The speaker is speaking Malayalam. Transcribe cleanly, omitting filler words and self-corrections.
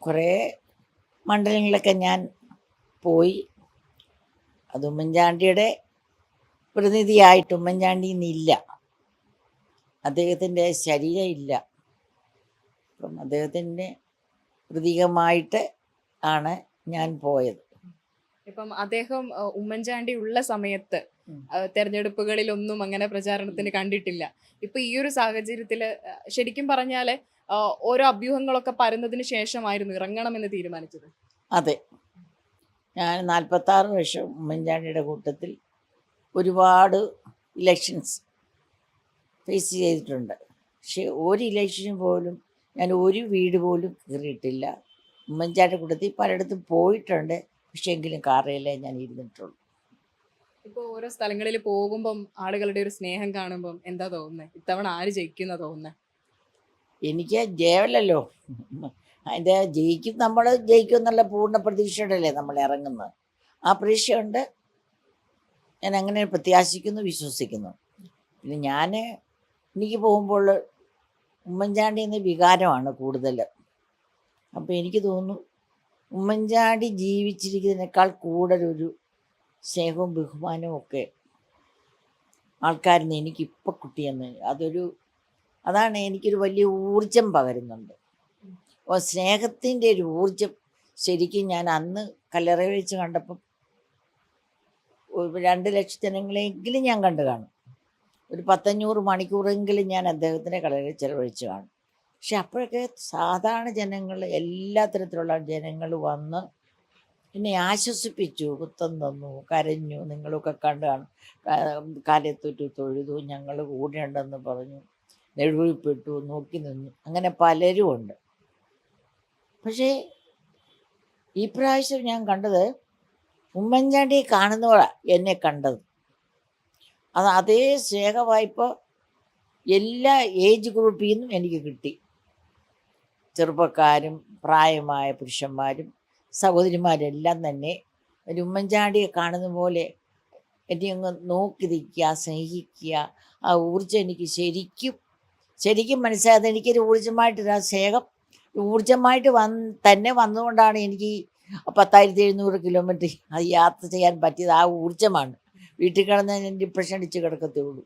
കുറേ മണ്ഡലങ്ങളിലൊക്കെ ഞാൻ പോയി. അത് ഉമ്മൻചാണ്ടിയുടെ പ്രതിനിധിയായിട്ട് ഉമ്മൻചാണ്ടി ഇന്നില്ല, അദ്ദേഹത്തിൻ്റെ ശരീരം ഇല്ല. അപ്പം അദ്ദേഹത്തിൻ്റെ പ്രതീകമായിട്ട് ആണ് ഞാൻ പോയത്. ഇപ്പം അദ്ദേഹം ഉമ്മൻചാണ്ടി ഉള്ള സമയത്ത് തെരഞ്ഞെടുപ്പുകളിലൊന്നും അങ്ങനെ പ്രചാരണത്തിന് കണ്ടിട്ടില്ല. ഇപ്പൊ ഈ ഒരു സാഹചര്യത്തില് ശരിക്കും പറഞ്ഞാല് ഓരോ അഭ്യൂഹങ്ങളൊക്കെ പരന്നതിന് ശേഷമായിരുന്നു ഇറങ്ങണമെന്ന് തീരുമാനിച്ചത്. അതെ, ഞാൻ 46 വർഷം ഉമ്മൻചാണ്ടിയുടെ കൂട്ടത്തിൽ ഒരുപാട് ഇലക്ഷൻസ് ഫേസ് ചെയ്തിട്ടുണ്ട്. പക്ഷെ ഒരു ഇലക്ഷൻ പോലും ഞാൻ ഒരു വീട് പോലും കയറിയിട്ടില്ല. ഉമ്മൻചാണ്ടി കൂട്ടത്തിൽ പലയിടത്തും പോയിട്ടുണ്ട്, പക്ഷെ എങ്കിലും കാറിലേ ഞാൻ ഇരുന്നിട്ടുള്ളൂ. ഇപ്പോൾ ഓരോ സ്ഥലങ്ങളിൽ പോകുമ്പം ആളുകളുടെ ഒരു സ്നേഹം കാണുമ്പം എന്താ തോന്നുന്നത്? ഇത്തവണ ആര് ജയിക്കുന്ന തോന്നുന്നത്? എനിക്ക് ജയമല്ലല്ലോ, അതിൻ്റെ ജയിക്കും, നമ്മൾ ജയിക്കും എന്നുള്ള പൂർണ്ണ പ്രതീക്ഷയോടല്ലേ നമ്മൾ ഇറങ്ങുന്നത്. ആ പ്രതീക്ഷയുണ്ട്, ഞാൻ അങ്ങനെ പ്രത്യാശിക്കുന്നു, വിശ്വസിക്കുന്നു. പിന്നെ എനിക്ക് പോകുമ്പോൾ ഉമ്മൻചാണ്ടി എന്ന വികാരമാണ് കൂടുതൽ. അപ്പോൾ എനിക്ക് തോന്നുന്നു ഉമ്മൻചാണ്ടി ജീവിച്ചിരിക്കുന്നതിനേക്കാൾ കൂടുതലൊരു സ്നേഹവും ബഹുമാനവും ഒക്കെ ആൾക്കാരിന്ന് എനിക്കിപ്പോൾ കിട്ടിയെന്ന് അതാണ് എനിക്കൊരു വലിയ ഊർജം പകരുന്നുണ്ട്. അപ്പോൾ സ്നേഹത്തിൻ്റെ ഒരു ഊർജം ശരിക്കും ഞാൻ അന്ന് കല്ലറയിൽ വെച്ച് കണ്ടപ്പം 2 ലക്ഷം ജനങ്ങളെങ്കിലും ഞാൻ കണ്ടു കാണും. ഒരു 10-500 മണിക്കൂറെങ്കിലും ഞാൻ അദ്ദേഹത്തിൻ്റെ കല്ലറയിൽ ചിലവഴിച്ച് കാണും. പക്ഷെ അപ്പോഴൊക്കെ സാധാരണ ജനങ്ങൾ, എല്ലാ തരത്തിലുള്ള ജനങ്ങൾ വന്ന് എന്നെ ആശ്വസിപ്പിച്ചു, പുത്തം തന്നു, കരഞ്ഞു. നിങ്ങളൊക്കെ കണ്ടു കാണും, കാലത്തൊറ്റു തൊഴുതു, ഞങ്ങൾ കൂടെ ഉണ്ടെന്ന് പറഞ്ഞു, നെടുവീപ്പെട്ടു, നോക്കി നിന്നു. അങ്ങനെ പലരും ഉണ്ട്. പക്ഷേ ഈ പ്രാവശ്യം ഞാൻ കണ്ടത് ഉമ്മൻചാണ്ടിയെ കാണുന്നവരാണ് എന്നെ കണ്ടത്. അതേ സ്നേഹവായ്പ എല്ലാ ഏജ് ഗ്രൂപ്പിൽ നിന്നും എനിക്ക് കിട്ടി. ചെറുപ്പക്കാരും പ്രായമായ പുരുഷന്മാരും സഹോദരിമാരെല്ലാം തന്നെ ഒരു ഉമ്മൻചാണ്ടിയെ കാണുന്ന പോലെ എന്നെ അങ്ങ് നോക്കി നിൽക്കുക, സ്നേഹിക്കുക. ആ ഊർജ്ജം എനിക്ക് ശരിക്കും മനസ്സിലായത്. എനിക്കൊരു ഊർജ്ജമായിട്ടൊരു സ്നേഹം ഊർജ്ജമായിട്ട് തന്നെ വന്നുകൊണ്ടാണ് എനിക്ക് 10,700 കിലോമീറ്റർ അത് യാത്ര ചെയ്യാൻ പറ്റിയത്. ആ ഊർജ്ജമാണ്. വീട്ടിൽ കിടന്ന് ഞാൻ ഡിപ്രഷൻ അടിച്ച് കിടക്കത്തേ ഉള്ളൂ.